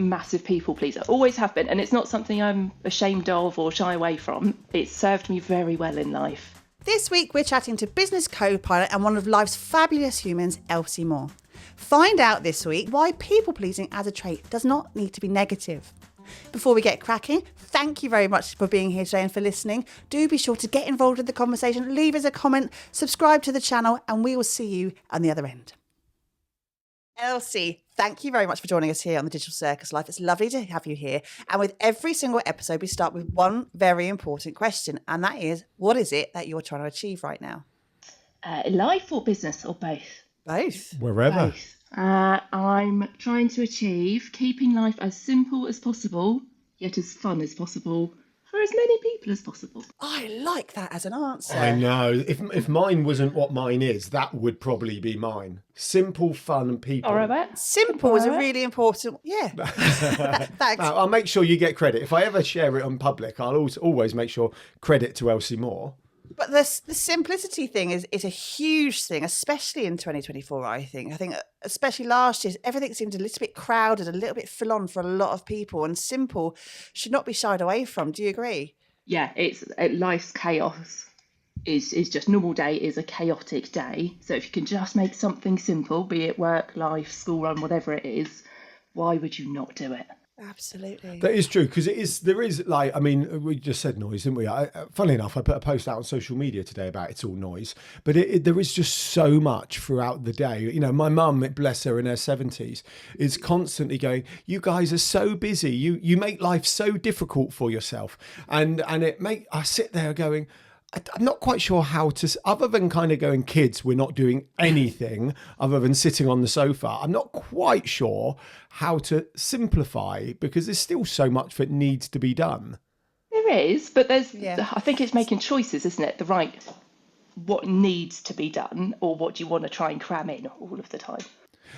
massive people pleaser, always have been, and it's not something I'm ashamed of or shy away from. It's served me very well in life. This week we're chatting to business co-pilot and one of life's fabulous humans, Ellcie Moore. Find out this week why people-pleasing as a trait does not need to be negative. Before we get cracking, thank you very much for being here today and for listening. Do be sure to get involved in the conversation, leave us a comment, subscribe to the channel, and we will see you on the other end. Ellcie, thank you very much for joining us here on the Digital Circus Life. It's lovely to have you here. And with every single episode, we start with one very important question, and that is, what is it that you're trying to achieve right now? Life or business or both? Both. Wherever. Both. I'm trying to achieve keeping life as simple as possible, yet as fun as possible, for as many people as possible. I like that as an answer. I know. If mine wasn't what mine is, that would probably be mine. Simple, fun people. All right. Simple is a really important... Yeah. Thanks. Now, I'll make sure you get credit. If I ever share it on public, I'll always make sure credit to Ellcie Moore. But the simplicity thing is a huge thing, especially in 2024, I think. I think especially last year, everything seemed a little bit crowded, a little bit full on for a lot of people, and simple should not be shied away from. Do you agree? Yeah, it's life's chaos is just normal day is a chaotic day. So if you can just make something simple, be it work, life, school run, whatever it is, why would you not do it? Absolutely. That is true, because there is like, I mean, we just said noise, didn't we? Funnily enough, I put a post out on social media today about it's all noise, but there is just so much throughout the day. You know, my mum, bless her, in her 70s, is constantly going, you guys are so busy. You make life so difficult for yourself. And I sit there going, I'm not quite sure how to, other than kind of going, kids, we're not doing anything other than sitting on the sofa. I'm not quite sure how to simplify, because there's still so much that needs to be done. There is, but I think it's making choices, isn't it? What needs to be done, or what do you want to try and cram in all of the time?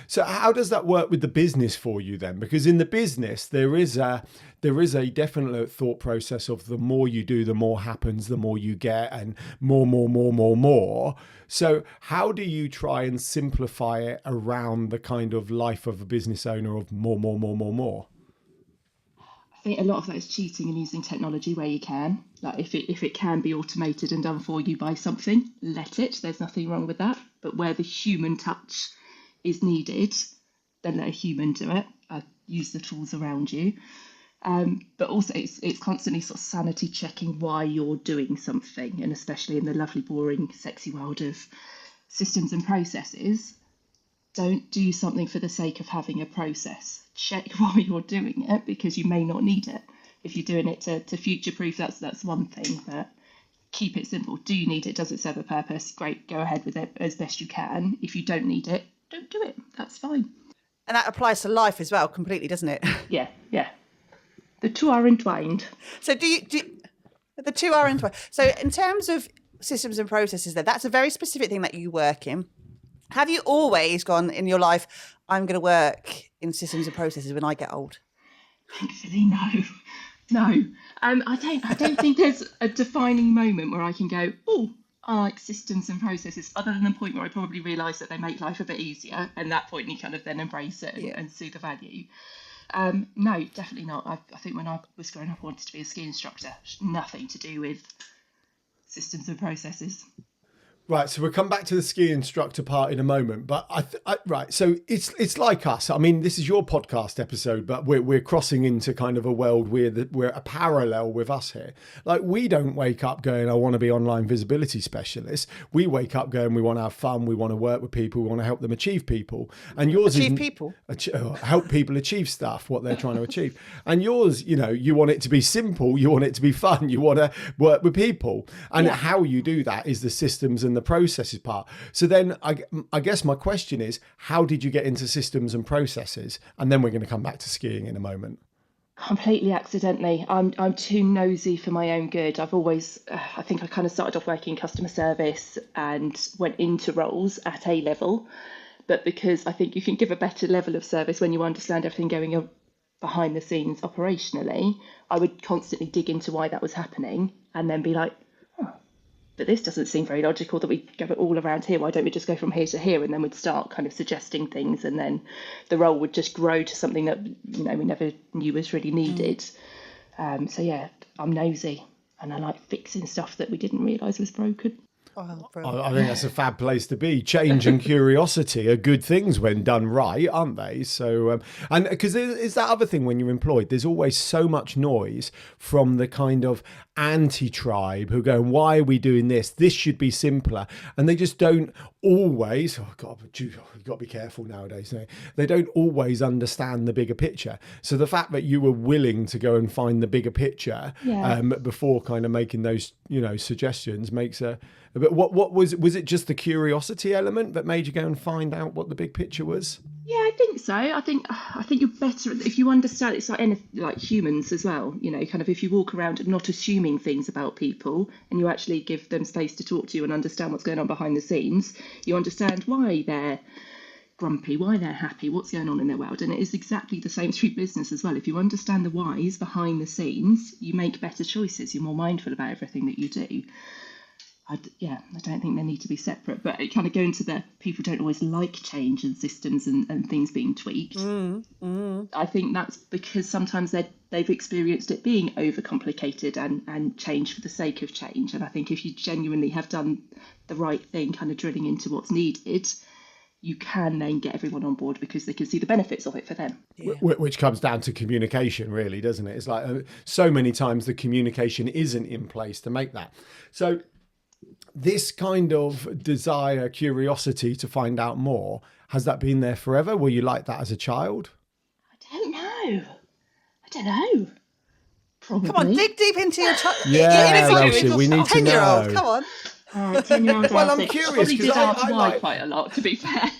So how does that work with the business for you then? Because in the business, there is a definite thought process of the more you do, the more happens, the more you get, and more. So how do you try and simplify it around the kind of life of a business owner of more? I think a lot of that is cheating and using technology where you can. Like if it can be automated and done for you by something, let it. There's nothing wrong with that. But where the human touch is needed, then let a human do it. Use the tools around you. But also it's constantly sort of sanity checking why you're doing something, and especially in the lovely, boring, sexy world of systems and processes, don't do something for the sake of having a process. Check why you're doing it, because you may not need it. If you're doing it to future-proof, that's one thing, but keep it simple. Do you need it? Does it serve a purpose? Great, go ahead with it as best you can. If you don't need it, don't do it. That's fine. And that applies to life as well, completely, doesn't it? Yeah. The two are entwined. So the two are entwined. So in terms of systems and processes, that's a very specific thing that you work in. Have you always gone in your life, I'm going to work in systems and processes when I get old? Thankfully, no. I don't think there's a defining moment where I can go, oh, I like systems and processes, other than the point where I probably realise that they make life a bit easier, and that point you kind of then embrace it and see the value. No, definitely not. I think when I was growing up, I wanted to be a ski instructor. Nothing to do with systems and processes. Right, so we'll come back to the ski instructor part in a moment, but right, so it's like us. I mean, this is your podcast episode, but we're crossing into kind of a world where we're a parallel with us here. Like, we don't wake up going, I want to be online visibility specialist. We wake up going, we want to have fun, we want to work with people, we want to help them achieve people. And yours is help people achieve stuff, what they're trying to achieve. And yours, you want it to be simple, you want it to be fun, you want to work with people, and how you do that is the systems and the processes part. So then I guess my question is, how did you get into systems and processes? And then we're going to come back to skiing in a moment. Completely accidentally. I'm too nosy for my own good. I've always, I think I kind of started off working in customer service and went into roles at A level. But because I think you can give a better level of service when you understand everything going on behind the scenes operationally, I would constantly dig into why that was happening and then be like, but this doesn't seem very logical that we go all around here. Why don't we just go from here to here? And then we'd start kind of suggesting things, and then the role would just grow to something that, we never knew was really needed. So yeah, I'm nosy and I like fixing stuff that we didn't realise was broken. I think that's a fab place to be. Change and curiosity are good things when done right, aren't they? So, and because there's that other thing when you're employed, there's always so much noise from the kind of anti-tribe who go, why are we doing this? This should be simpler. And they just don't always, oh God, you've got to be careful nowadays. They don't always understand the bigger picture. So the fact that you were willing to go and find the bigger picture before kind of making those, suggestions makes but what was it just the curiosity element that made you go and find out what the big picture was? Yeah, I think so. I think you're better if you understand. It's like humans as well. Kind of if you walk around not assuming things about people, and you actually give them space to talk to you and understand what's going on behind the scenes, you understand why they're grumpy, why they're happy, what's going on in their world. And it is exactly the same through business as well. If you understand the whys behind the scenes, you make better choices. You're more mindful about everything that you do. I don't think they need to be separate, but it kind of going to the people don't always like change and systems and things being tweaked. I think that's because sometimes they've experienced it being overcomplicated and change for the sake of change. And I think if you genuinely have done the right thing, kind of drilling into what's needed, you can then get everyone on board because they can see the benefits of it for them. Yeah. Which comes down to communication, really, doesn't it? It's like so many times the communication isn't in place to make that. So this kind of desire, curiosity to find out more, has that been there forever? Were you like that as a child? I don't know. Probably. Come on, dig deep into your childhood. Ellcie, we need to know. 10-year-old, come on. 10-year-old. Well, I'm curious because I like quite a lot, to be fair.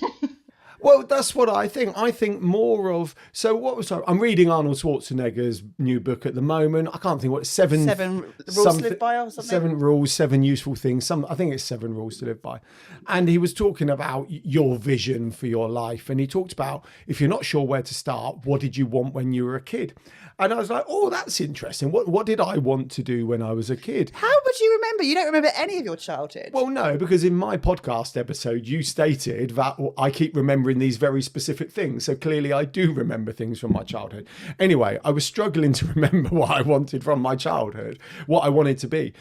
Well, that's what I think. I think more of. So I'm reading Arnold Schwarzenegger's new book at the moment. I can't think what seven rules to live by or something. 7 rules, 7 useful things. I think it's 7 rules to live by. And he was talking about your vision for your life, and he talked about if you're not sure where to start, what did you want when you were a kid? And I was like, oh, that's interesting. What did I want to do when I was a kid? How would you remember? You don't remember any of your childhood. Well, no, because in my podcast episode, you stated that I keep remembering these very specific things. So clearly I do remember things from my childhood. Anyway, I was struggling to remember what I wanted from my childhood, what I wanted to be.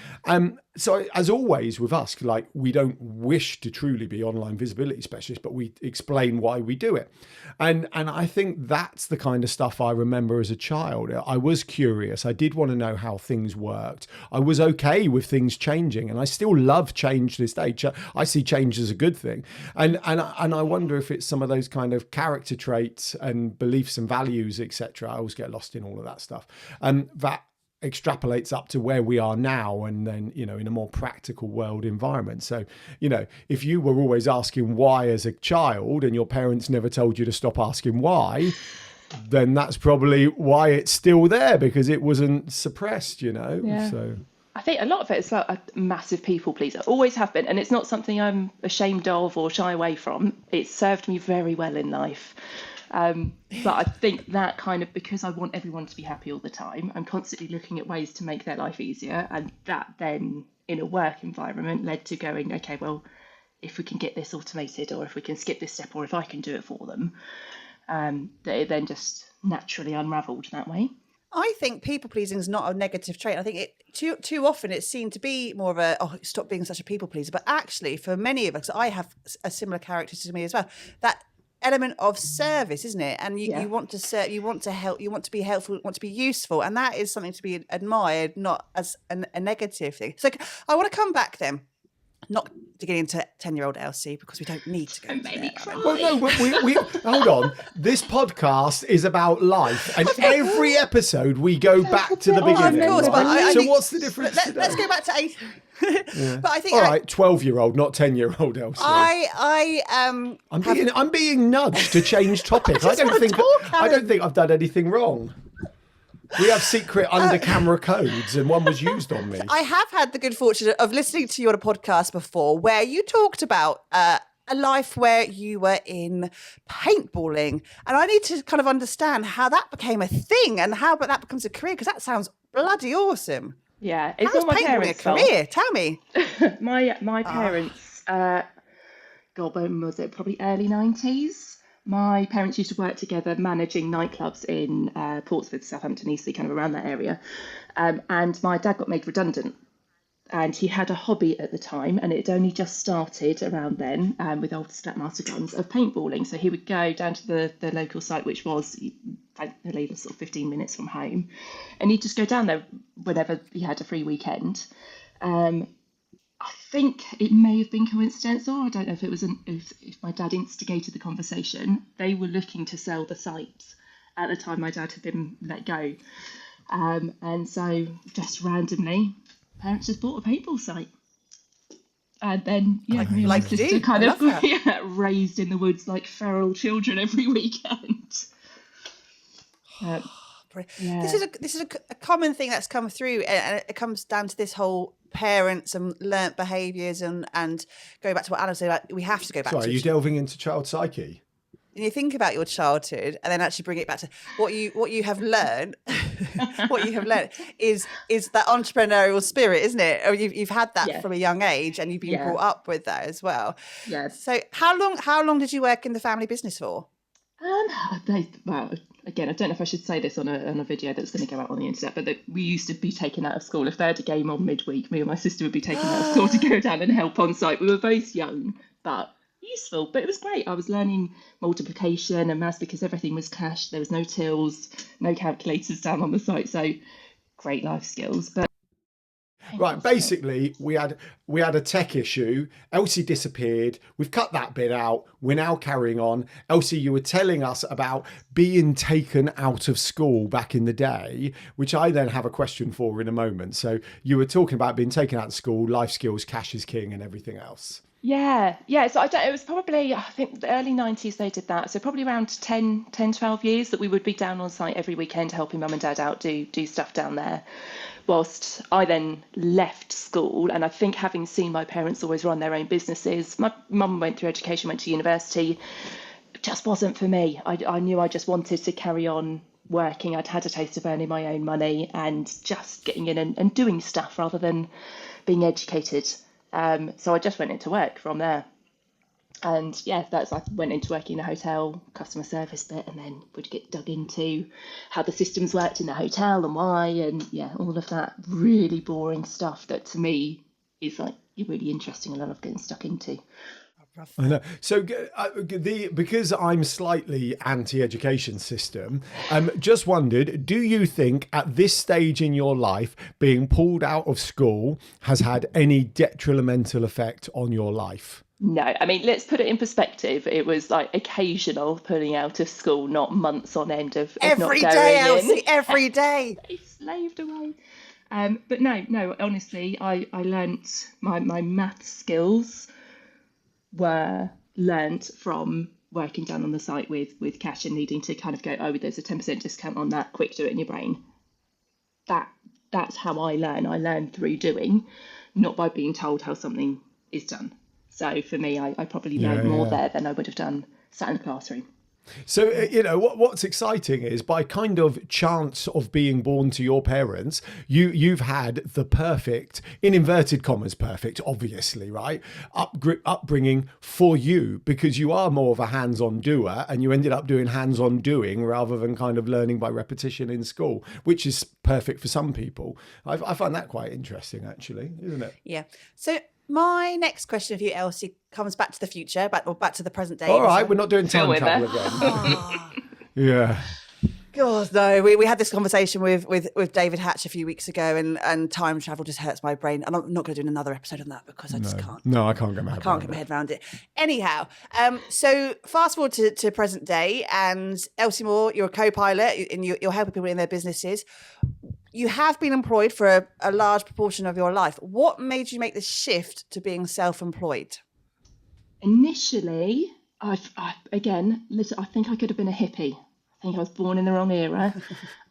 So as always with us, like we don't wish to truly be online visibility specialists, but we explain why we do it. And I think that's the kind of stuff I remember as a child. I was curious. I did want to know how things worked. I was okay with things changing, and I still love change to this day. I see change as a good thing. And I wonder if it's some of those kind of character traits and beliefs and values, etc. I always get lost in all of that stuff. That extrapolates up to where we are now, and then in a more practical world environment. So if you were always asking why as a child and your parents never told you to stop asking why, then that's probably why it's still there, because it wasn't suppressed. So I think a lot of it is a massive people pleaser. Always have been, and it's not something I'm ashamed of or shy away from. It's served me very well in life. But I think that kind of, because I want everyone to be happy all the time, I'm constantly looking at ways to make their life easier. And that then in a work environment led to going, okay, well, if we can get this automated, or if we can skip this step, or if I can do it for them, that it then just naturally unraveled that way. I think people pleasing is not a negative trait. I think it too often it's seen to be more of stop being such a people pleaser. But actually, for many of us, I have a similar character to me as well. That element of service, isn't it? And you want to serve, you want to help, you want to be helpful, you want to be useful, and that is something to be admired, not as a negative thing. So I want to come back then. Not to get into 10-year-old Ellcie, because we don't need to go into that. Well, no, we hold on. This podcast is about life, and every episode we go back to the beginning. Of course, right? So what's the difference today? Let's go back to 8. Yeah. But I think all right, 12-year-old, not 10-year-old Ellcie. I'm being nudged to change topic. I don't think I've done anything wrong. We have secret under-camera codes, and one was used on me. I have had the good fortune of listening to you on a podcast before where you talked about a life where you were in paintballing. And I need to kind of understand how that became a thing and how that becomes a career, because that sounds bloody awesome. Yeah, it's How's all my paintballing a parents' fault. career? Tell me. My parents, God, when was it? Probably early 90s. My parents used to work together managing nightclubs in Portsmouth, Southampton, Eastleigh, kind of around that area. And my dad got made redundant. And he had a hobby at the time, and it had only just started around then with old Stepmaster guns of paintballing. So he would go down to the local site, which was thankfully sort of 15 minutes from home, and he'd just go down there whenever he had a free weekend. I think it may have been coincidental. I don't know if it was if my dad instigated the conversation. They were looking to sell the site at the time my dad had been let go, and so just randomly, parents just bought a paintball site. And then, me and my sister kind of raised in the woods like feral children every weekend. This is a common thing that's come through, and it comes down to this whole parents and learnt behaviours and going back to what Anna said, like, we have to go back to. Are you delving into child psyche? And you think about your childhood and then actually bring it back to what you have learned. What you have learned is that entrepreneurial spirit, isn't it? Or you've had that from a young age, and you've been brought up with that as well. Yes. So how long did you work in the family business for? Well, again, I don't know if I should say this on a video that's going to go out on the internet, but we used to be taken out of school. If they had a game on midweek, me and my sister would be taken out of school to go down and help on site. We were both young, but useful. But it was great. I was learning multiplication and maths because everything was cash. There was no tills, no calculators down on the site. So great life skills. But right, basically we had a tech issue. Ellcie disappeared. We've cut that bit out. We're now carrying on. Ellcie, you were telling us about being taken out of school back in the day, which I then have a question for in a moment. So you were talking about being taken out of school, life skills, cash is king, and everything else. Yeah. So it was probably, I think the early 90s they did that. So probably around 12 years that we would be down on site every weekend helping mum and dad out, do stuff down there. Whilst I then left school, and I think having seen my parents always run their own businesses, my mum went through education, went to university, it just wasn't for me. I knew I just wanted to carry on working. I'd had a taste of earning my own money and just getting in and doing stuff rather than being educated. So I just went into work from there. And I went into working in a hotel, customer service bit, and then would get dug into how the systems worked in the hotel and why, and all of that really boring stuff that to me is like really interesting and I love getting stuck into. I know. So because I'm slightly anti-education system, just wondered, do you think at this stage in your life being pulled out of school has had any detrimental effect on your life? No, I mean, let's put it in perspective. It was like occasional pulling out of school, not months on end of every not day, going Ellcie, every day. They slaved away. But no, honestly, I learnt my math skills were learnt from working down on the site with cash and needing to kind of go, oh, there's a 10% discount on that, quick, do it in your brain. That's how I learn. I learn through doing, not by being told how something is done. So for me, I probably learned more there than I would have done sat in the classroom. So, what's exciting is by kind of chance of being born to your parents, you've had the perfect, in inverted commas, perfect, obviously, right, upbringing for you, because you are more of a hands-on doer and you ended up doing hands-on doing rather than kind of learning by repetition in school, which is perfect for some people. I find that quite interesting, actually, isn't it? Yeah. So my next question for you, Ellcie, comes back to the future, back to the present day. All right, we're not doing time travel again. Yeah. God, no. We had this conversation with David Hatch a few weeks ago, and time travel just hurts my brain. And I'm not going to do another episode on that because I just can't. No, I can't get my head around it. Anyhow, so fast forward to present day, and Ellcie Moore, you're a co-pilot, and you're helping people in their businesses. You have been employed for a large proportion of your life. What made you make the shift to being self-employed? Initially, I think I could have been a hippie. I think I was born in the wrong era.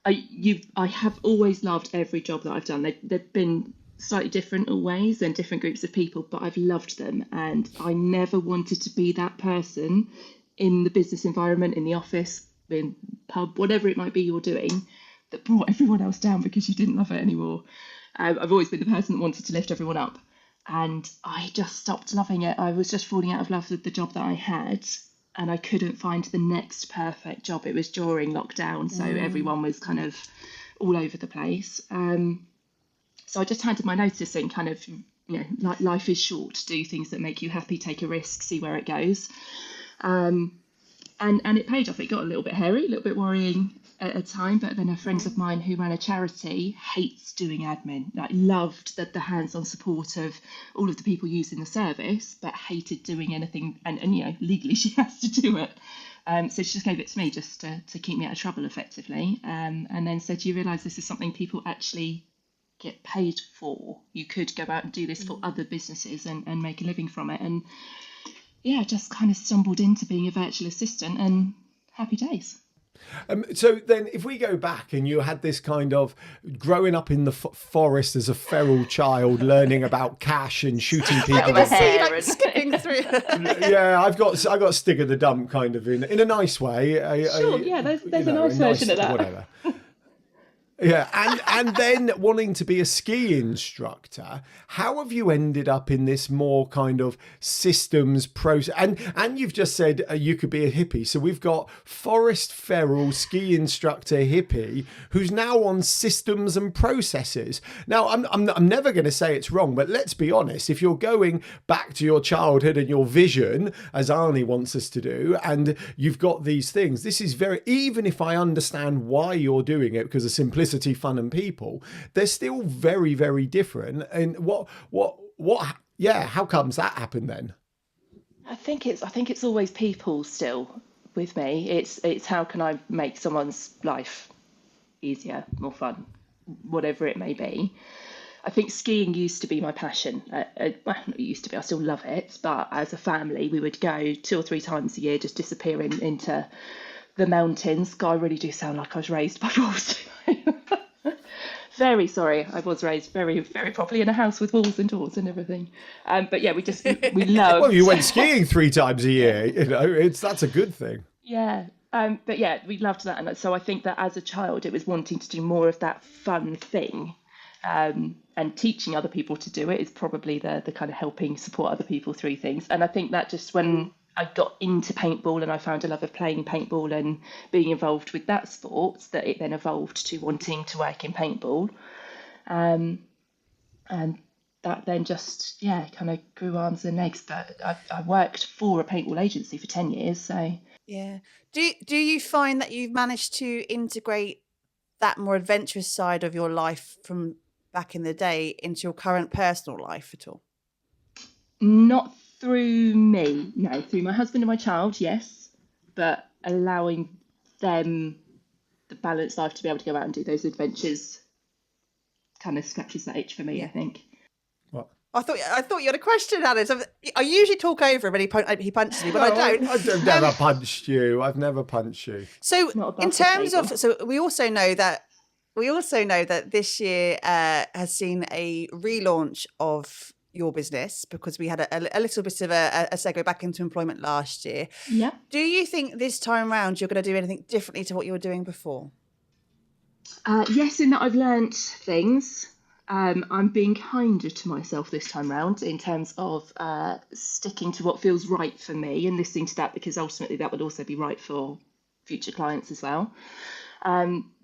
I have always loved every job that I've done. They've been slightly different always and different groups of people, but I've loved them. And I never wanted to be that person in the business environment, in the office, in pub, whatever it might be you're doing, that brought everyone else down because you didn't love it anymore. I've always been the person that wanted to lift everyone up. And I just stopped loving it. I was just falling out of love with the job that I had. And I couldn't find the next perfect job. It was during lockdown, so everyone was kind of all over the place. So I just handed my notice in, kind of, like life is short. Do things that make you happy, take a risk, see where it goes. And it paid off. It got a little bit hairy, a little bit worrying at a time, but then a friend of mine who ran a charity hates doing admin, like loved the hands-on support of all of the people using the service, but hated doing anything, and legally she has to do it. So she just gave it to me just to keep me out of trouble effectively, and then said, you realise this is something people actually get paid for. You could go out and do this for other businesses and make a living from it. And yeah, just kind of stumbled into being a virtual assistant, and happy days. So then if we go back and you had this kind of growing up in the forest as a feral child, learning about cash and shooting people. Skipping through. Yeah, I've got Stig of the Dump kind of in a nice way. Sure, yeah, there's a nice version of that. Whatever. Yeah, and then wanting to be a ski instructor, how have you ended up in this more kind of systems process? And you've just said you could be a hippie. So we've got forest feral ski instructor hippie who's now on systems and processes. Now, I'm never going to say it's wrong, but let's be honest. If you're going back to your childhood and your vision, as Arnie wants us to do, and you've got these things, this is very, even if I understand why you're doing it, because of simplicity, fun and people, they're still very, very different. And how comes that happened then? I think it's always people still with me. It's how can I make someone's life easier, more fun, whatever it may be. I think skiing used to be my passion. Well, not used to be, I still love it, but as a family we would go 2 or 3 times a year, just disappearing into the mountains. God, I really do sound like I was raised by wolves. Very sorry, I was raised very, very properly in a house with walls and doors and everything. But yeah, we love. Well, you went skiing 3 times a year. That's a good thing. Yeah. But yeah, we loved that, and so I think that as a child, it was wanting to do more of that fun thing, and teaching other people to do it is probably the kind of helping support other people through things. And I think that just when I got into paintball and I found a love of playing paintball and being involved with that sport, that it then evolved to wanting to work in paintball. And that then just, kind of grew arms and legs. But I worked for a paintball agency for 10 years. So yeah. Do you find that you've managed to integrate that more adventurous side of your life from back in the day into your current personal life at all? Not through me, no. Through my husband and my child, yes. But allowing them the balanced life to be able to go out and do those adventures kind of scratches that itch for me, I think. What? I thought you had a question, Alice. I usually talk over him and he punches me, but I don't. I've never punched you. I've never punched you. So in terms of, we also know that this year has seen a relaunch of your business, because we had a little bit of a segue back into employment last year. Yeah. Do you think this time around you're going to do anything differently to what you were doing before? Yes, in that I've learnt things. I'm being kinder to myself this time round in terms of sticking to what feels right for me and listening to that, because ultimately that would also be right for future clients as well.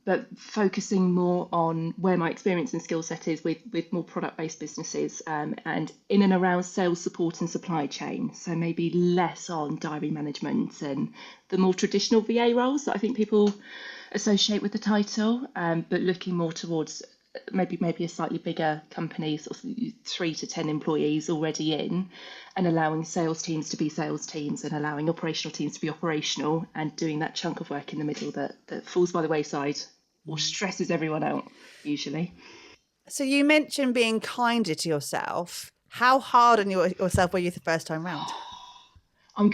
But focusing more on where my experience and skill set is with more product-based businesses, and in and around sales support and supply chain. So maybe less on diary management and the more traditional VA roles that I think people associate with the title, but looking more towards maybe a slightly bigger company, sort of 3 to 10 employees already in, and allowing sales teams to be sales teams and allowing operational teams to be operational, and doing that chunk of work in the middle that falls by the wayside or stresses everyone out usually. So you mentioned being kinder to yourself. How hard on yourself were you the first time round? I'm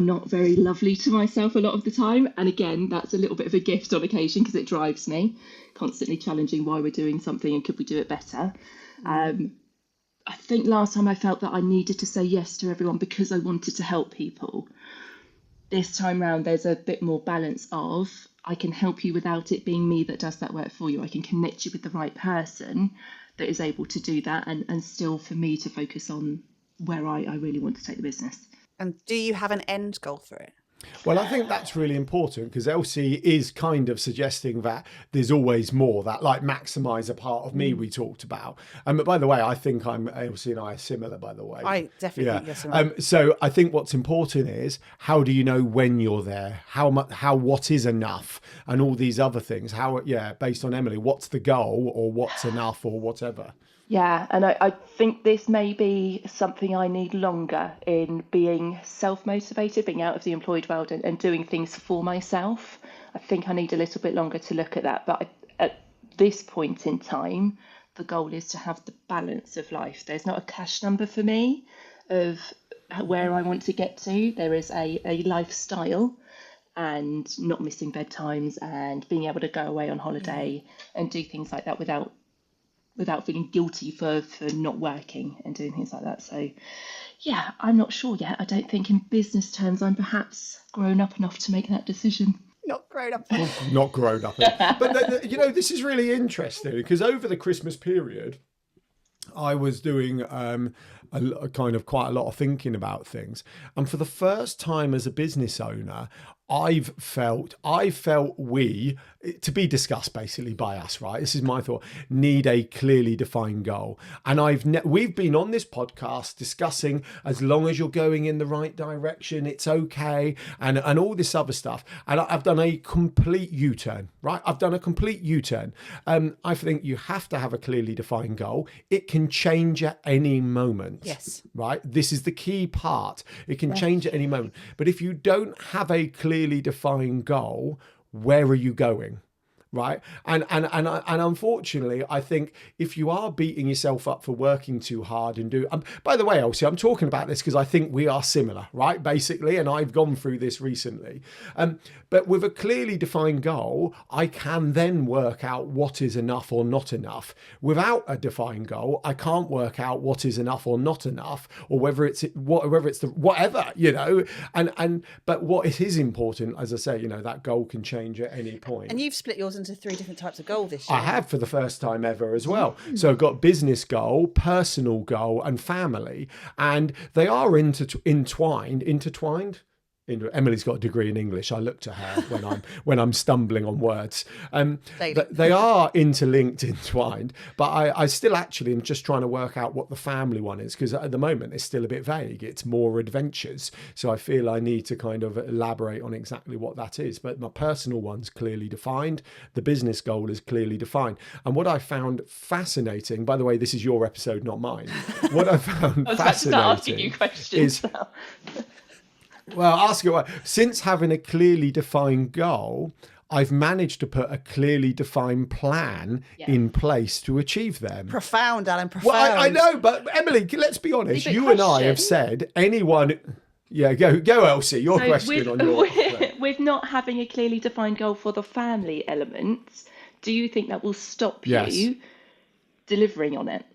not very lovely to myself a lot of the time, and again that's a little bit of a gift on occasion, because it drives me, constantly challenging why we're doing something and could we do it better. I think last time I felt that I needed to say yes to everyone because I wanted to help people. This time round there's a bit more balance of I can help you without it being me that does that work for you. I can connect you with the right person that is able to do that, and still for me to focus on where I really want to take the business. And do you have an end goal for it? Well, I think that's really important, because Ellcie is kind of suggesting that there's always more, that like maximise a part of me we talked about. But by the way, I think Ellcie and I are similar, by the way. I definitely think you're similar. So I think what's important is, how do you know when you're there? What is enough? And all these other things. Based on Emily, what's the goal, or what's enough, or whatever? Yeah, and I think this may be something I need longer in being self-motivated, being out of the employed world and doing things for myself. I think I need a little bit longer to look at that. But at this point in time, the goal is to have the balance of life. There's not a cash number for me of where I want to get to. There is a lifestyle, and not missing bedtimes, and being able to go away on holiday and do things like that without feeling guilty for not working and doing things like that. So yeah, I'm not sure yet. I don't think in business terms I'm perhaps grown up enough to make that decision. Not grown up. Not grown up. But this is really interesting, because over the Christmas period, I was doing quite a lot of thinking about things. And for the first time as a business owner, I felt we, to be discussed basically by us, right? This is my thought, need a clearly defined goal. And we've been on this podcast discussing, as long as you're going in the right direction, it's okay, and all this other stuff. And I've done a complete U-turn, right? I think you have to have a clearly defined goal. It can change at any moment. Yes. Right? This is the key part. It can change at any moment. But if you don't have a clearly defined goal, where are you going? Right. And unfortunately, I think if you are beating yourself up for working too hard and by the way, Ellcie, I'm talking about this because I think we are similar, right? Basically, and I've gone through this recently. But with a clearly defined goal, I can then work out what is enough or not enough. Without a defined goal, I can't work out what is enough or not enough, or whether it's whatever, but what it is important, as I say, that goal can change at any point. And you've split yours into 3 different types of goal this year. I have, for the first time ever as well. So I've got business goal, personal goal, and family, and they are intertwined. Emily's got a degree in English. I look to her when I'm stumbling on words. They are interlinked, entwined, but I still actually am just trying to work out what the family one is, because at the moment it's still a bit vague. It's more adventures, so I feel I need to kind of elaborate on exactly what that is. But my personal one's clearly defined. The business goal is clearly defined. And what I found fascinating, by the way, this is your episode, not mine. What I found fascinating asking you questions is. Well, ask you, since having a clearly defined goal, I've managed to put a clearly defined plan in place to achieve them. Profound, Alan, profound. Well, I know, but Emily, let's be honest. You and I have said anyone... Yeah, go, Ellcie, your question on your... With not having a clearly defined goal for the family element, do you think that will stop you delivering on it?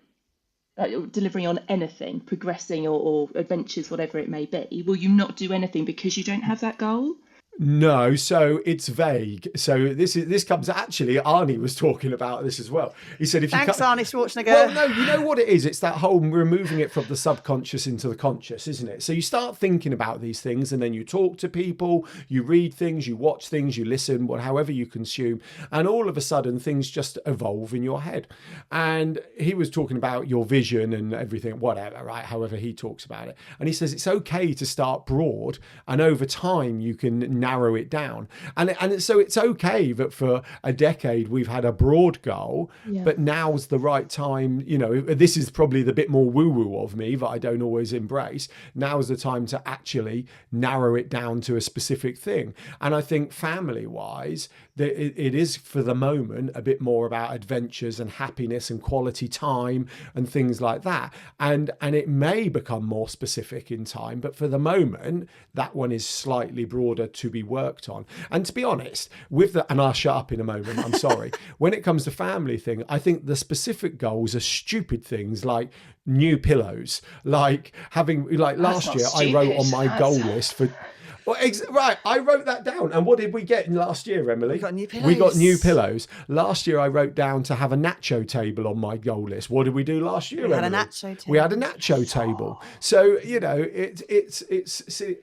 Delivering on anything, progressing or adventures, whatever it may be? Will you not do anything because you don't have that goal? No, so it's vague. So this comes, actually, Arnie was talking about this as well. He said, if Thanks, you Arnie Schwarzenegger. Well, no, you know what it is? It's that whole removing it from the subconscious into the conscious, isn't it? So you start thinking about these things, and then you talk to people, you read things, you watch things, you listen, however you consume, and all of a sudden things just evolve in your head. And he was talking about your vision and everything, whatever, right? However he talks about it. And he says it's okay to start broad, and over time you can narrow it down, and so it's okay that for a decade we've had a broad goal, but now's the right time. This is probably the bit more woo-woo of me that I don't always embrace. Now's the time to actually narrow it down to a specific thing. And I think family-wise, it is for the moment a bit more about adventures and happiness and quality time and things like that, and it may become more specific in time, but for the moment that one is slightly broader to be worked on. And to be honest, and I'll shut up in a moment, I'm sorry, when it comes to family thing, I think the specific goals are stupid things like new pillows, like having, like last year I wrote on my goal list for... Well, right, I wrote that down. And what did we get in last year, Emily? We got new pillows. We got new pillows. Last year, I wrote down to have a nacho table on my goal list. What did we do last year, We had a Emily? nacho table. We had a nacho table. So, you know,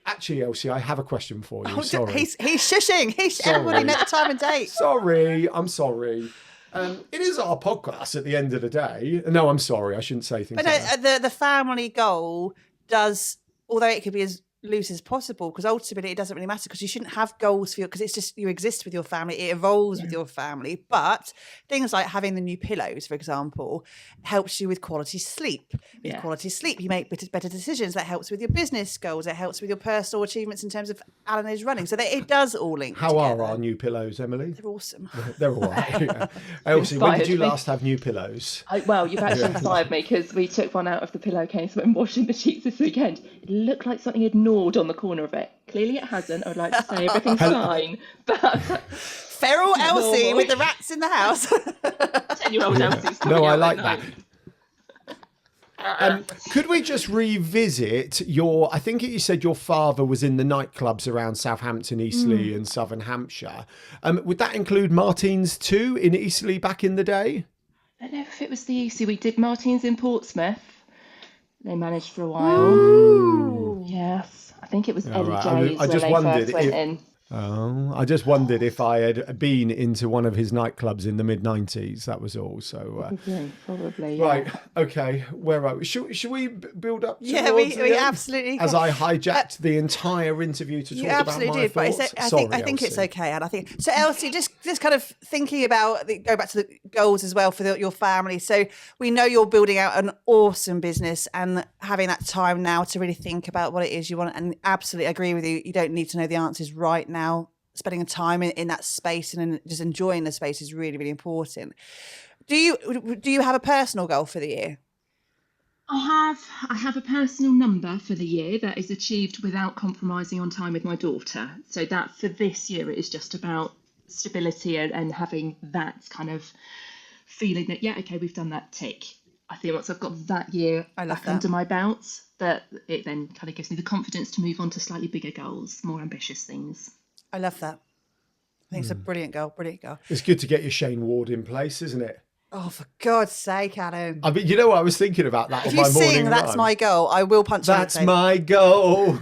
actually, Ellcie, I have a question for you. Sorry. He's shushing. Everybody knows the time and date. Sorry, I'm sorry. It is our podcast at the end of the day. No, I'm sorry. I shouldn't say things But like that. the family goal does, although it could be as loose as possible, because ultimately it doesn't really matter, because you shouldn't have goals for because it's just you exist with your family, it evolves with your family. But things like having the new pillows, for example, helps you with quality sleep. With quality sleep, you make better decisions. That helps with your business goals. It helps with your personal achievements in terms of Alan is running. So it does all link How together. are our new pillows, Emily? They're awesome. They're all right. Yeah. Ellcie, when did you last have new pillows? Well, you've actually inspired me, because we took one out of the pillowcase when washing the sheets this weekend. It looked like something had gnawed on the corner of it. Clearly it hasn't. I would like to say everything's fine. But Feral Ellcie with the rats in the house. 10-year-old Elsie's No, I like that. Could we just revisit I think you said your father was in the nightclubs around Southampton, Eastleigh and Southern Hampshire. Would that include Martin's too in Eastleigh back in the day? I don't know if it was the Eastleigh. We did Martin's in Portsmouth. They managed for a while. Ooh. Yes. I think it was Eddie right. J's I just when they wondered first went in. Oh, I just wondered if I had been into one of his nightclubs in the mid-90s. That was all. So, Probably. Yeah. right. Okay. Where are we? Should we build up? Yeah, towards we the end? absolutely As can. I hijacked the entire interview to talk You about absolutely my did, but thoughts. I think it's Ellcie. okay, and I think so. Ellcie, just kind of thinking about go back to the goals as well for your family. So we know you're building out an awesome business and having that time now to really think about what it is you want. And absolutely agree with you. You don't need to know the answers right now. Spending time in that space and just enjoying the space is really, really important. Do you have a personal goal for the year? I have a personal number for the year that is achieved without compromising on time with my daughter. So that for this year, it is just about stability and having that kind of feeling that, okay, we've done that tick. I think once I've got that year back under my belt, that it then kind of gives me the confidence to move on to slightly bigger goals, more ambitious things. I love that. I think it's a brilliant goal. It's good to get your Shane Ward in place, isn't it? Oh, for God's sake, Adam. I mean, you know what I was thinking about that If on you my morning sing, that's run. my goal, I will punch you on the That's table. my goal.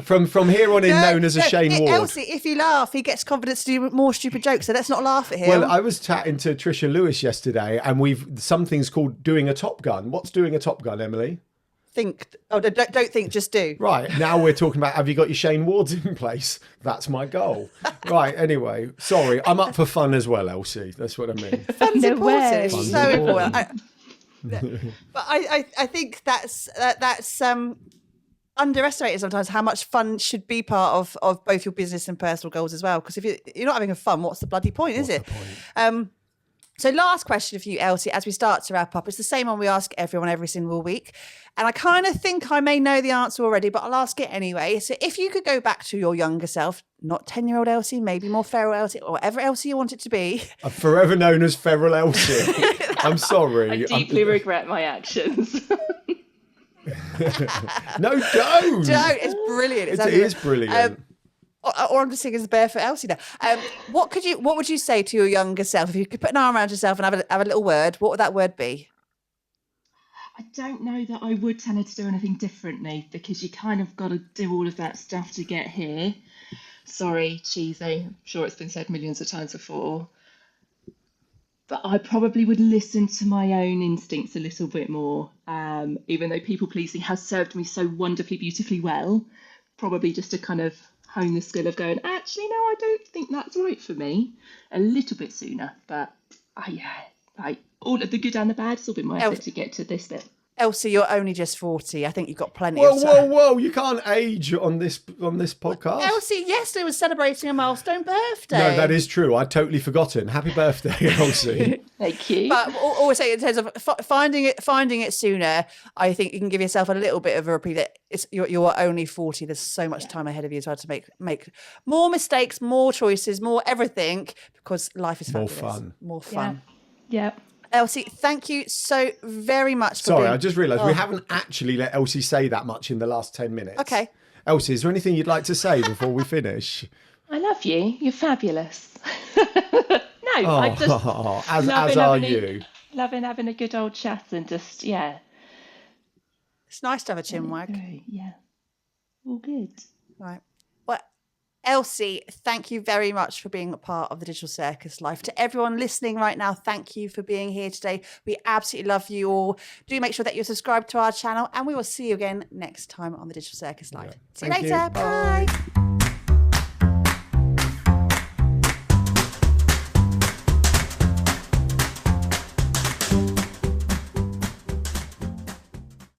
From here on in, known as a Shane Ward. Ellcie, if you laugh, he gets confidence to do more stupid jokes. So let's not laugh at him. Well, I was chatting to Trisha Lewis yesterday, and something's called doing a Top Gun. What's doing a Top Gun, Emily? Don't think, just do. Right, now we're talking about, have you got your Shane Wards in place? That's my goal. Right, anyway, sorry, I'm up for fun as well, Ellcie. That's what I mean. Fun's No important. way. It's Fun's so important. important. But I think that's underestimated sometimes how much fun should be part of both your business and personal goals as well. Because if you're not having fun, what's the bloody point, is it? So last question for you, Ellcie, as we start to wrap up. It's the same one we ask everyone every single week. And I kind of think I may know the answer already, but I'll ask it anyway. So if you could go back to your younger self, not 10-year-old Ellcie, maybe more feral Ellcie, or whatever Ellcie you want it to be. I'm forever known as Feral Ellcie. I'm sorry. I deeply regret my actions. No, don't. It's brilliant. It is brilliant. Or I'm just thinking it's barefoot Ellcie now. What would you say to your younger self if you could put an arm around yourself and have a little word? What would that word be? I don't know that I would tell her to do anything differently, because you kind of got to do all of that stuff to get here. Sorry, cheesy. I'm sure it's been said millions of times before. But I probably would listen to my own instincts a little bit more, even though people pleasing has served me so wonderfully, beautifully well. Probably just to kind of hone the skill of going, actually, no, I don't think that's right for me, a little bit sooner. But all of the good and the bad, it's all been worth it to get to this bit. Ellcie, you're only just 40. I think you've got plenty of time. Whoa! You can't age on this podcast. Ellcie, yesterday was celebrating a milestone birthday. No, that is true. I'd totally forgotten. Happy birthday, Ellcie. Thank you. But always say in terms of finding it sooner, I think you can give yourself a little bit of a repeat. That you're only 40. There's so much time ahead of you as well to make more mistakes, more choices, more everything, because life is fabulous. More fun. Yeah. Ellcie, thank you so very much for Sorry, being... I just realised we haven't actually let Ellcie say that much in the last 10 minutes. Okay. Ellcie, is there anything you'd like to say before we finish? I love you. You're fabulous. I just as are you. Loving having a good old chat and just, yeah. It's nice to have a chin wag. Yeah. All good. Right. Well, Ellcie, thank you very much for being a part of the Digital Circus Life. To everyone listening right now, thank you for being here today. We absolutely love you all. Do make sure that you're subscribed to our channel, and we will see you again next time on the Digital Circus Life. Yeah. See you later. Bye.